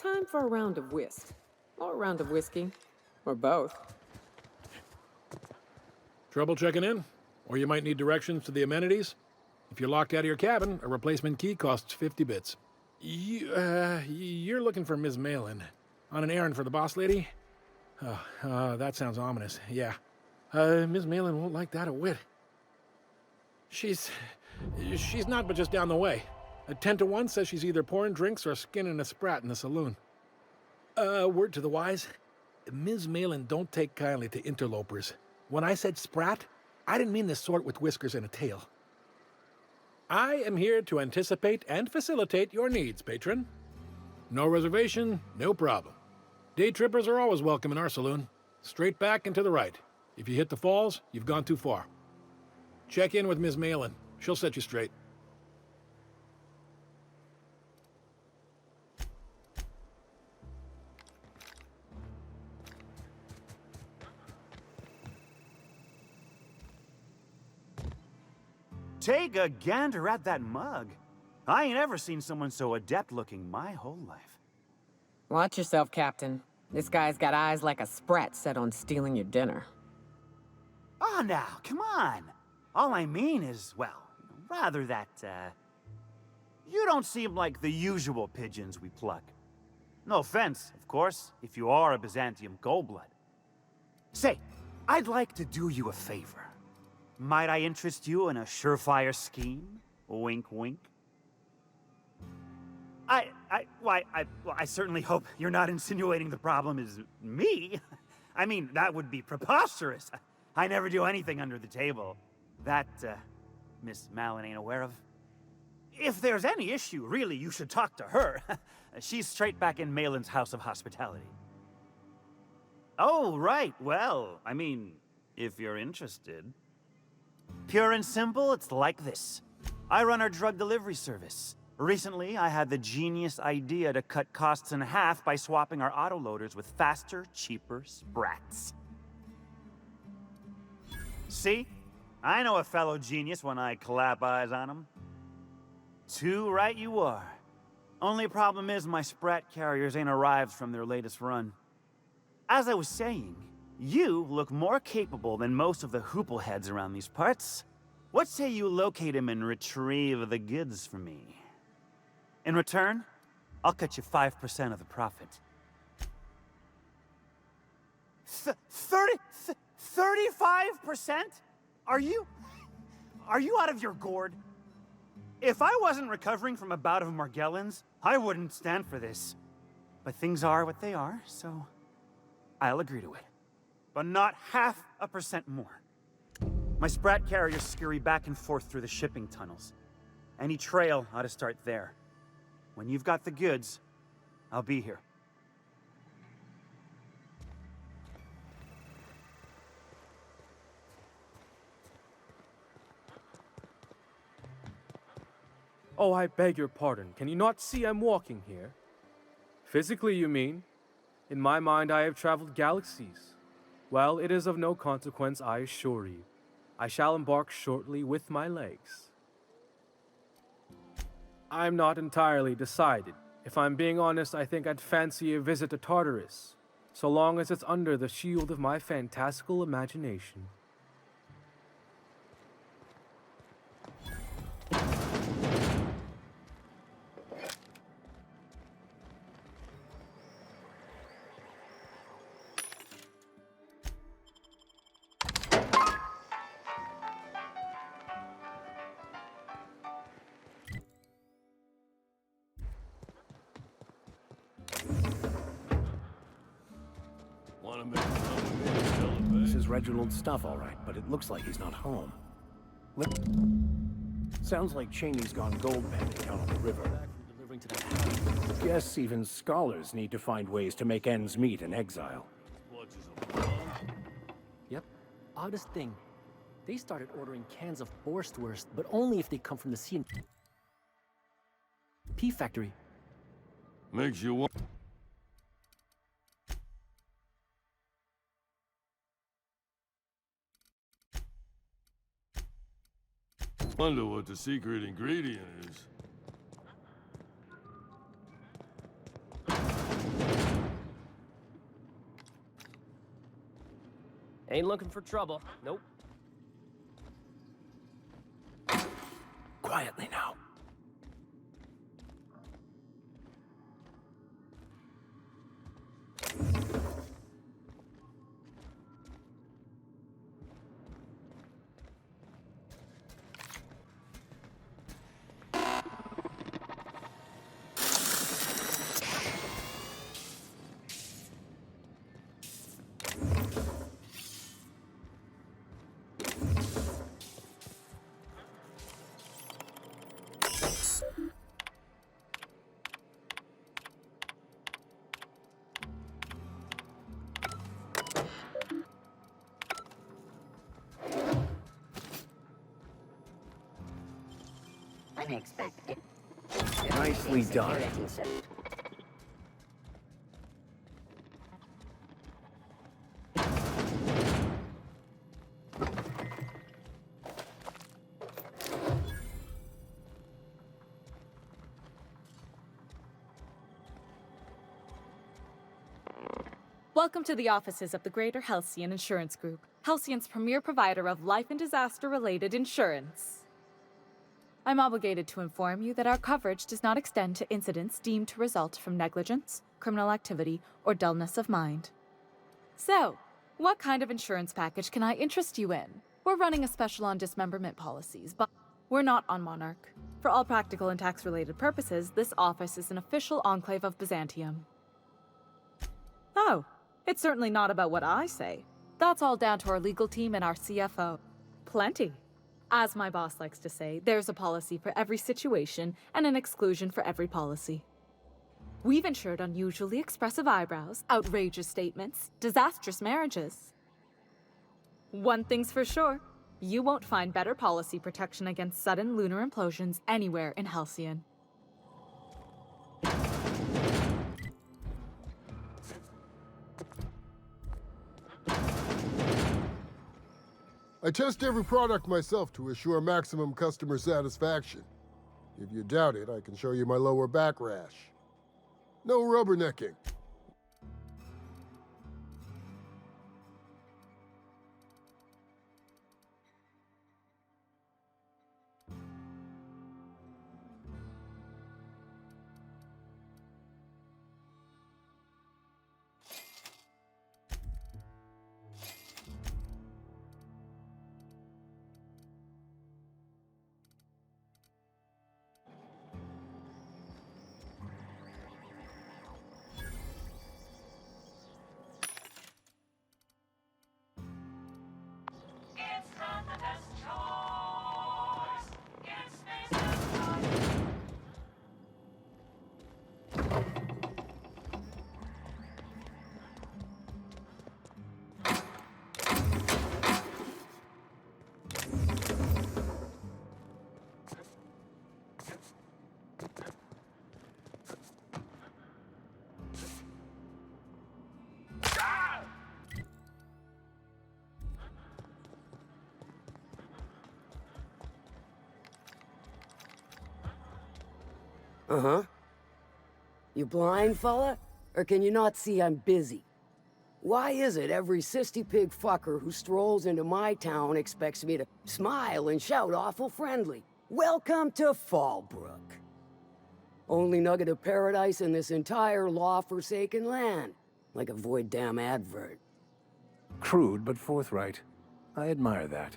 Time for a round of whist. Or a round of whiskey. Or both. Trouble checking in? Or you might need directions to the amenities? If you're locked out of your cabin, a replacement key costs 50 bits. You're looking for Ms. Malin. On an errand for the boss lady? That sounds ominous, yeah. Ms. Malin won't like that a whit. She's not but just down the way. A 10 to 1 says she's either pouring drinks or skinning a sprat in the saloon. Word to the wise, Ms. Malin don't take kindly to interlopers. When I said sprat, I didn't mean the sort with whiskers and a tail. I am here to anticipate and facilitate your needs, patron. No reservation, no problem. Day trippers are always welcome in our saloon. Straight back and to the right. If you hit the falls, you've gone too far. Check in with Ms. Malin. She'll set you straight. Take a gander at that mug. I ain't ever seen someone so adept looking my whole life. Watch yourself, Captain. This guy's got eyes like a sprat set on stealing your dinner. Oh, now, come on. All I mean is, well, rather that, you don't seem like the usual pigeons we pluck. No offense, of course, if you are a Byzantium goldblood. Say, I'd like to do you a favor. Might I interest you in a surefire scheme? Wink, wink. I certainly hope you're not insinuating the problem is me. I mean, that would be preposterous. I never do anything under the table. That, Miss Malin ain't aware of. If there's any issue, really, you should talk to her. She's straight back in Malin's house of hospitality. Oh, right. Well, I mean, if you're interested. Pure and simple, it's like this. I run our drug delivery service. Recently, I had the genius idea to cut costs in half by swapping our autoloaders with faster, cheaper sprats. See? I know a fellow genius when I clap eyes on him. Too right you are. Only problem is my sprat carriers ain't arrived from their latest run. As I was saying, you look more capable than most of the hoople heads around these parts. What say you locate him and retrieve the goods for me? In return, I'll cut you 5% of the profit. 35%? Are you out of your gourd? If I wasn't recovering from a bout of Margellans, I wouldn't stand for this. But things are what they are, so I'll agree to it. But not 0.5% more. My sprat carriers scurry back and forth through the shipping tunnels. Any trail ought to start there. When you've got the goods, I'll be here. Oh, I beg your pardon. Can you not see I'm walking here? Physically, you mean? In my mind, I have traveled galaxies. Well, it is of no consequence, I assure you. I shall embark shortly with my legs. I'm not entirely decided. If I'm being honest, I think I'd fancy a visit to Tartarus, so long as it's under the shield of my fantastical imagination. This is Reginald's stuff, all right, but it looks like he's not home. Sounds like Cheney's gone gold-banding down on the river. Guess even scholars need to find ways to make ends meet in exile. Yep. Oddest thing. They started ordering cans of Borschtwurst, but only if they come from the C&P factory. Makes you want... Wonder what the secret ingredient is. Ain't looking for trouble. Nope. Quietly now. Unexpected. Nicely done. Welcome to the offices of the Greater Halcyon Insurance Group, Halcyon's premier provider of life and disaster-related insurance. I'm obligated to inform you that our coverage does not extend to incidents deemed to result from negligence, criminal activity, or dullness of mind. So, what kind of insurance package can I interest you in? We're running a special on dismemberment policies, but we're not on Monarch. For all practical and tax-related purposes, this office is an official enclave of Byzantium. Oh, it's certainly not about what I say. That's all down to our legal team and our CFO. Plenty. As my boss likes to say, there's a policy for every situation and an exclusion for every policy. We've insured unusually expressive eyebrows, outrageous statements, disastrous marriages. One thing's for sure, you won't find better policy protection against sudden lunar implosions anywhere in Halcyon. I test every product myself to assure maximum customer satisfaction. If you doubt it, I can show you my lower back rash. No rubbernecking. Uh-huh. You blind, fella? Or can you not see I'm busy? Why is it every sissy pig fucker who strolls into my town expects me to smile and shout awful friendly? Welcome to Fallbrook. Only nugget of paradise in this entire law-forsaken land. Like a void damn advert. Crude but forthright. I admire that.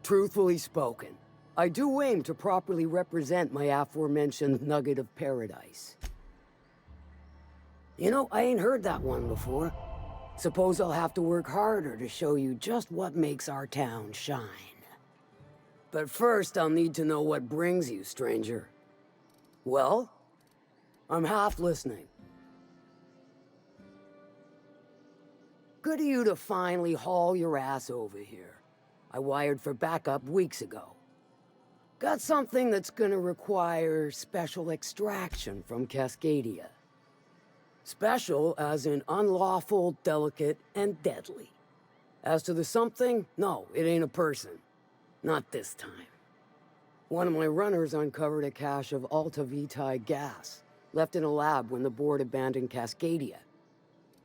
Truthfully spoken, I do aim to properly represent my aforementioned nugget of paradise. You know, I ain't heard that one before. Suppose I'll have to work harder to show you just what makes our town shine. But first, I'll need to know what brings you, stranger. Well, I'm half listening. Good of you to finally haul your ass over here. I wired for backup weeks ago. Got something that's gonna require special extraction from Cascadia. Special as in unlawful, delicate, and deadly. As to the something, no, it ain't a person. Not this time. One of my runners uncovered a cache of Alta Vitae gas, left in a lab when the board abandoned Cascadia.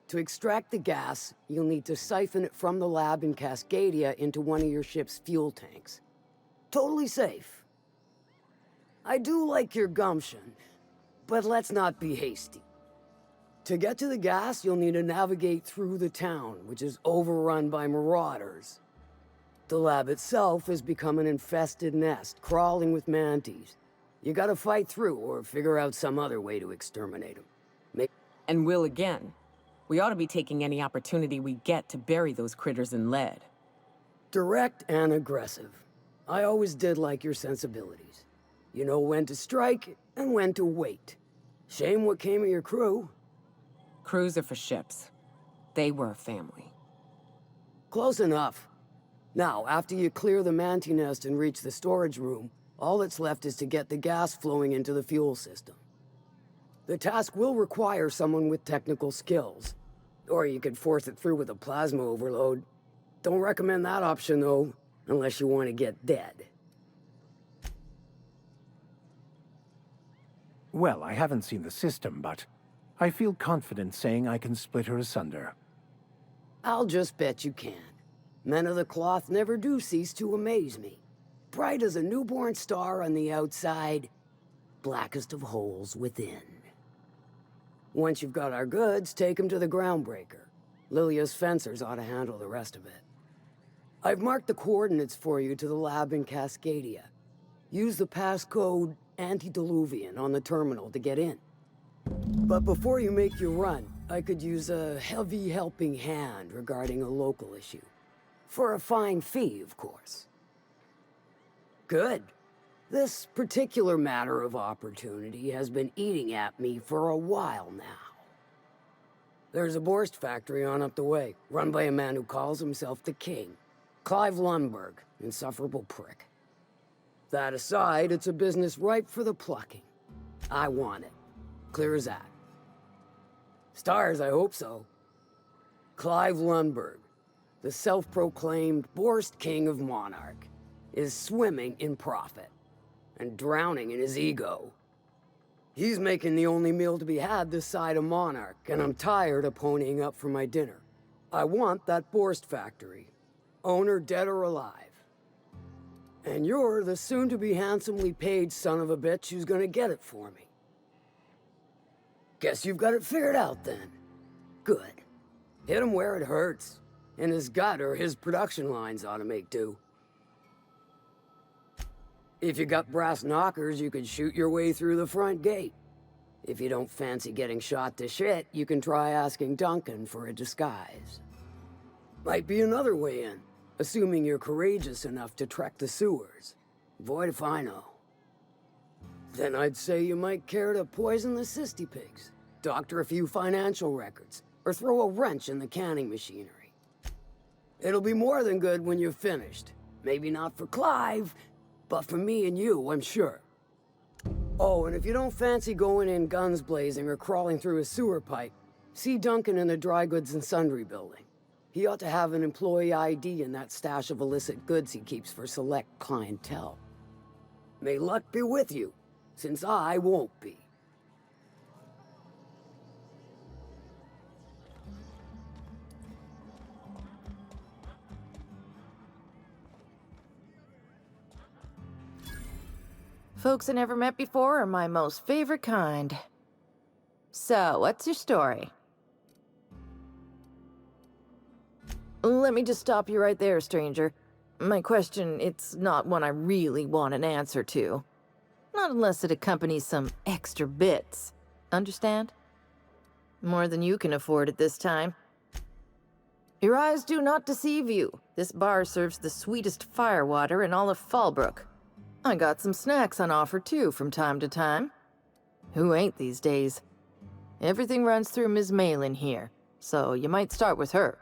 To extract the gas, you'll need to siphon it from the lab in Cascadia into one of your ship's fuel tanks. Totally safe. I do like your gumption, but let's not be hasty. To get to the gas, you'll need to navigate through the town, which is overrun by marauders. The lab itself has become an infested nest, crawling with mantis. You gotta fight through or figure out some other way to exterminate them. And will again. We ought to be taking any opportunity we get to bury those critters in lead. Direct and aggressive. I always did like your sensibilities. You know when to strike and when to wait. Shame what came of your crew. Crews are for ships. They were a family. Close enough. Now, after you clear the manti nest and reach the storage room, all that's left is to get the gas flowing into the fuel system. The task will require someone with technical skills. Or you could force it through with a plasma overload. Don't recommend that option, though, unless you want to get dead. Well, I haven't seen the system, but I feel confident saying I can split her asunder. I'll just bet you can. Men of the cloth never do cease to amaze me. Bright as a newborn star on the outside, blackest of holes within. Once you've got our goods, take them to the groundbreaker. Lilia's fencers ought to handle the rest of it. I've marked the coordinates for you to the lab in Cascadia. Use the passcode Antediluvian on the terminal to get in. But before you make your run, I could use a heavy helping hand regarding a local issue. For a fine fee, of course. Good. This particular matter of opportunity has been eating at me for a while now. There's a Borst factory on up the way, run by a man who calls himself the King. Clive Lundberg, insufferable prick. That aside, it's a business ripe for the plucking. I want it. Clear as that. Stars, I hope so. Clive Lundberg, the self-proclaimed Borst King of Monarch, is swimming in profit and drowning in his ego. He's making the only meal to be had this side of Monarch, and I'm tired of ponying up for my dinner. I want that Borst factory, owner dead or alive. And you're the soon-to-be handsomely paid son of a bitch who's gonna get it for me. Guess you've got it figured out then. Good. Hit him where it hurts. In his gut or his production lines ought to make do. If you got brass knockers, you could shoot your way through the front gate. If you don't fancy getting shot to shit, you can try asking Duncan for a disguise. Might be another way in, assuming you're courageous enough to trek the sewers. Void if I know. Then I'd say you might care to poison the cysty pigs, doctor a few financial records, or throw a wrench in the canning machinery. It'll be more than good when you're finished. Maybe not for Clive, but for me and you, I'm sure. Oh, and if you don't fancy going in guns blazing or crawling through a sewer pipe, see Duncan in the dry goods and sundry building. He ought to have an employee ID in that stash of illicit goods he keeps for select clientele. May luck be with you, since I won't be. Folks I never met before are my most favorite kind. So, what's your story? Let me just stop you right there, stranger. My question, it's not one I really want an answer to. Not unless it accompanies some extra bits. Understand? More than you can afford at this time. Your eyes do not deceive you. This bar serves the sweetest firewater in all of Fallbrook. I got some snacks on offer too from time to time. Who ain't these days? Everything runs through Ms. Malin here, so you might start with her.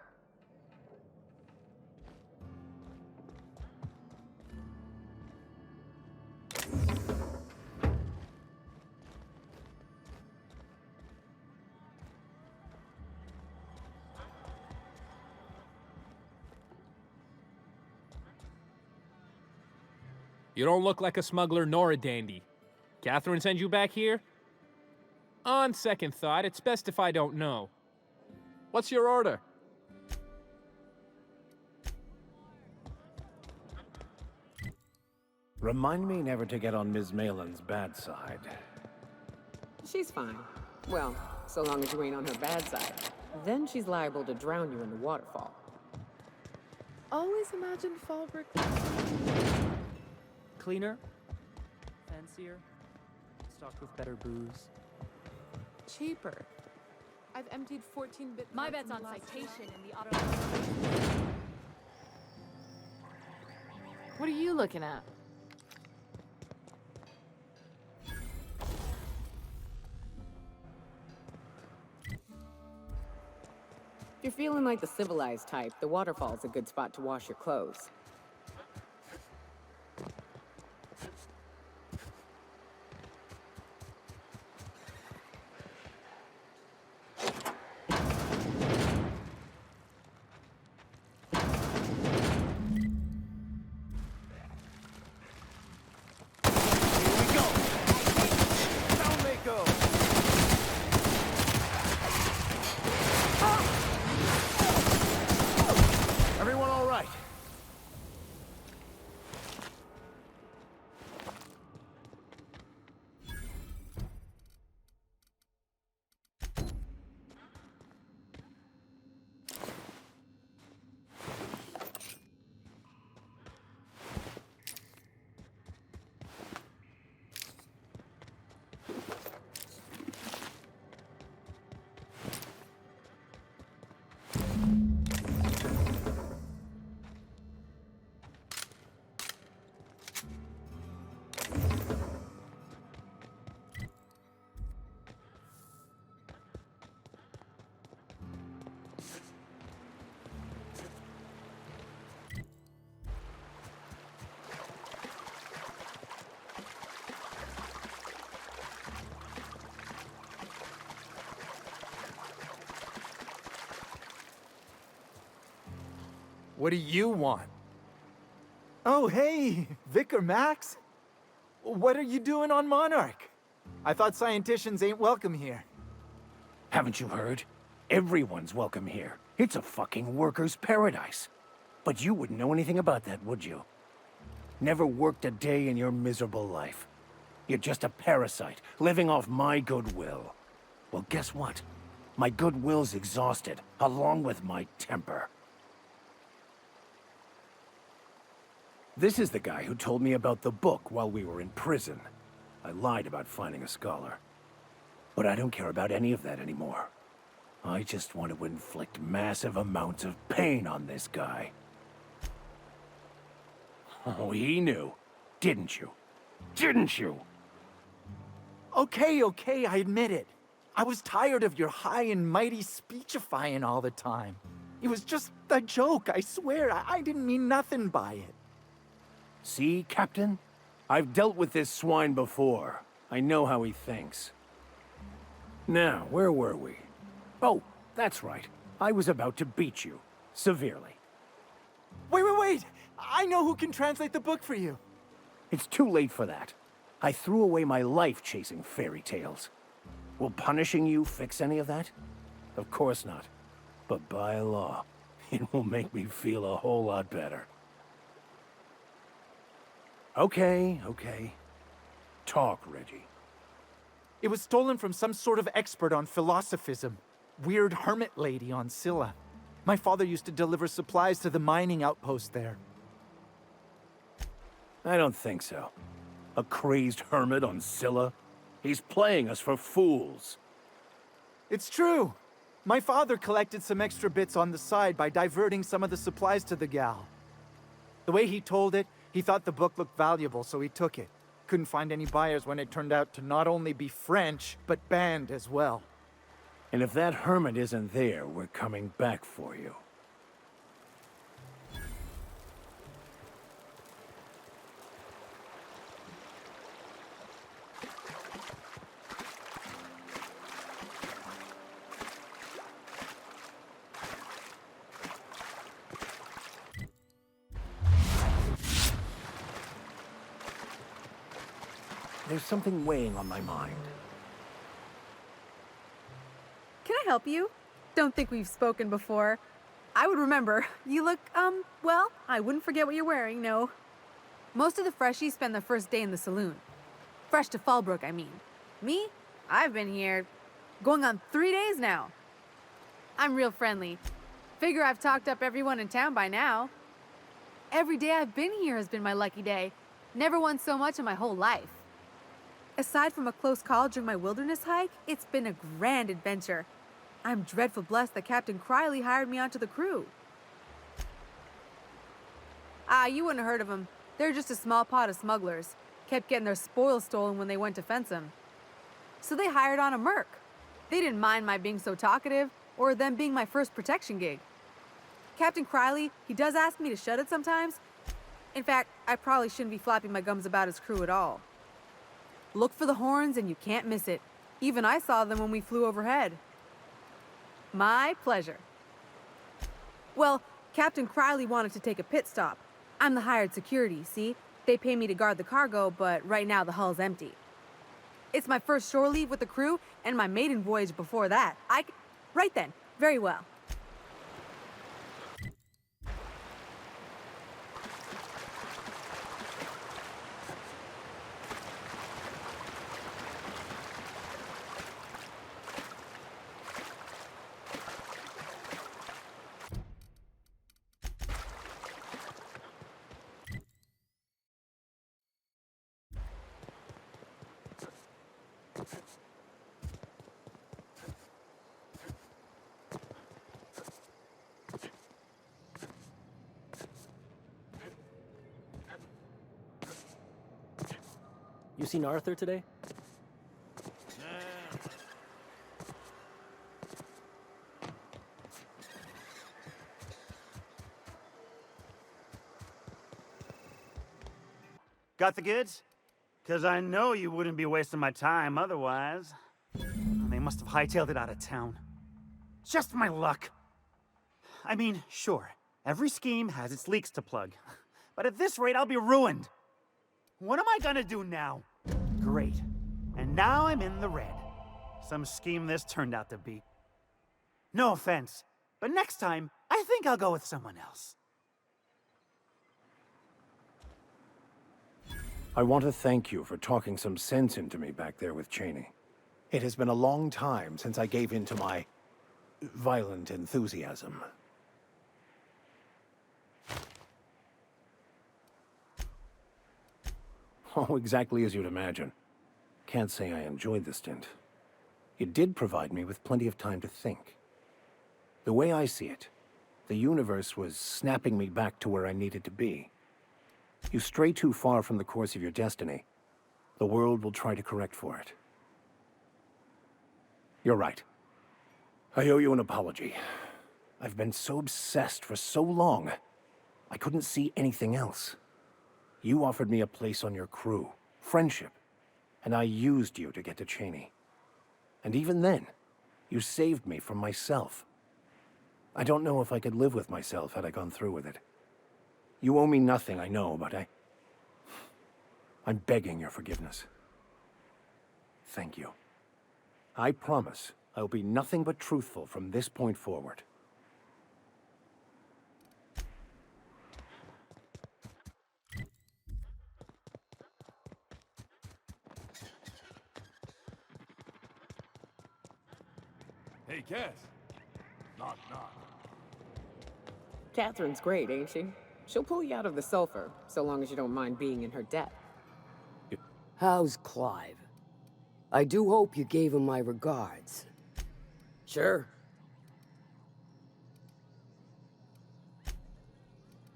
You don't look like a smuggler nor a dandy. Catherine sends you back here? On second thought, it's best if I don't know. What's your order? Remind me never to get on Ms. Malin's bad side. She's fine. Well, so long as you ain't on her bad side. Then she's liable to drown you in the waterfall. Always imagined Fallbrook Cleaner, fancier, stocked with better booze. cheaper. I've emptied 14-bit. My bet's on citation in the auto. What are you looking at? If you're feeling like the civilized type, the waterfall's a good spot to wash your clothes. Everyone all right? What do you want? Oh, hey, Vicar Max. What are you doing on Monarch? I thought scienticians ain't welcome here. Haven't you heard? Everyone's welcome here. It's a fucking worker's paradise. But you wouldn't know anything about that, would you? Never worked a day in your miserable life. You're just a parasite, living off my goodwill. Well, guess what? My goodwill's exhausted, along with my temper. This is the guy who told me about the book while we were in prison. I lied about finding a scholar. But I don't care about any of that anymore. I just want to inflict massive amounts of pain on this guy. Oh, he knew. Didn't you? Didn't you? Okay, I admit it. I was tired of your high and mighty speechifying all the time. It was just a joke, I swear. I didn't mean nothing by it. See, Captain? I've dealt with this swine before. I know how he thinks. Now, where were we? Oh, that's right. I was about to beat you. Severely. Wait! I know who can translate the book for you. It's too late for that. I threw away my life chasing fairy tales. Will punishing you fix any of that? Of course not. But by law, it will make me feel a whole lot better. Okay. Talk, Reggie. It was stolen from some sort of expert on philosophism. Weird hermit lady on Scylla. My father used to deliver supplies to the mining outpost there. I don't think so. A crazed hermit on Scylla? He's playing us for fools. It's true. My father collected some extra bits on the side by diverting some of the supplies to the gal. The way he told it, he thought the book looked valuable, so he took it. Couldn't find any buyers when it turned out to not only be French, but banned as well. And if that hermit isn't there, we're coming back for you. There's something weighing on my mind. Can I help you? Don't think we've spoken before. I would remember. You look, well, I wouldn't forget what you're wearing, no. Most of the freshies spend their first day in the saloon. Fresh to Fallbrook, I mean. Me? I've been here going on 3 days now. I'm real friendly. Figure I've talked up everyone in town by now. Every day I've been here has been my lucky day. Never won so much in my whole life. Aside from a close call during my wilderness hike, it's been a grand adventure. I'm dreadful blessed that Captain Criley hired me onto the crew. You wouldn't have heard of them. They're just a small pot of smugglers. Kept getting their spoils stolen when they went to fence them. So they hired on a merc. They didn't mind my being so talkative, or them being my first protection gig. Captain Criley, he does ask me to shut it sometimes. In fact, I probably shouldn't be flapping my gums about his crew at all. Look for the horns and you can't miss it. Even I saw them when we flew overhead. My pleasure. Well, Captain Criley wanted to take a pit stop. I'm the hired security, see? They pay me to guard the cargo, but right now the hull's empty. It's my first shore leave with the crew and my maiden voyage before that. Right then. Very well. You seen Arthur today? Got the goods? Because I know you wouldn't be wasting my time otherwise. They must have hightailed it out of town. Just my luck. I mean, sure, every scheme has its leaks to plug. But at this rate, I'll be ruined. What am I gonna do now? Great. And now I'm in the red. Some scheme this turned out to be. No offense, but next time, I think I'll go with someone else. I want to thank you for talking some sense into me back there with Cheney. It has been a long time since I gave in to my violent enthusiasm. Oh, exactly as you'd imagine. Can't say I enjoyed the stint. It did provide me with plenty of time to think. The way I see it, the universe was snapping me back to where I needed to be. You stray too far from the course of your destiny, the world will try to correct for it. You're right. I owe you an apology. I've been so obsessed for so long, I couldn't see anything else. You offered me a place on your crew, friendship, and I used you to get to Cheney. And even then, you saved me from myself. I don't know if I could live with myself had I gone through with it. You owe me nothing, I know, but I'm begging your forgiveness. Thank you. I promise I'll be nothing but truthful from this point forward. Hey, Cass. Knock, knock. Catherine's great, ain't she? She'll pull you out of the sulfur, so long as you don't mind being in her debt. How's Clive? I do hope you gave him my regards. Sure.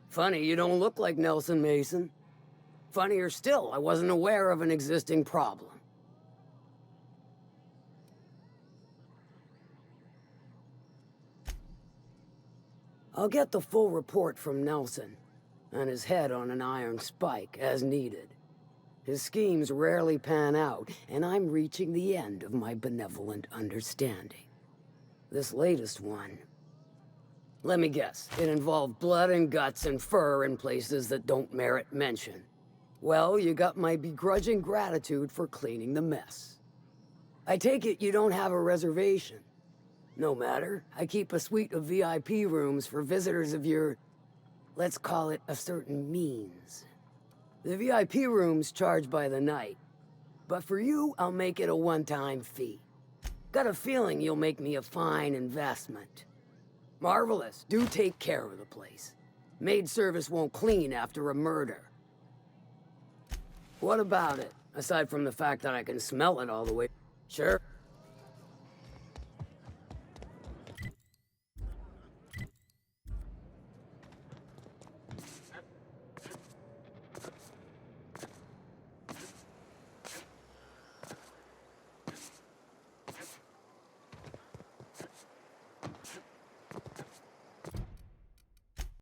Funny, you don't look like Nelson Mason. Funnier still, I wasn't aware of an existing problem. I'll get the full report from Nelson, and his head on an iron spike, as needed. His schemes rarely pan out, and I'm reaching the end of my benevolent understanding. This latest one... Let me guess, it involved blood and guts and fur in places that don't merit mention. Well, you got my begrudging gratitude for cleaning the mess. I take it you don't have a reservation. No matter. I keep a suite of VIP rooms for visitors of your... let's call it a certain means. The VIP rooms charge by the night. But for you, I'll make it a one-time fee. Got a feeling you'll make me a fine investment. Marvelous. Do take care of the place. Maid service won't clean after a murder. What about it? Aside from the fact that I can smell it all the way... Sure.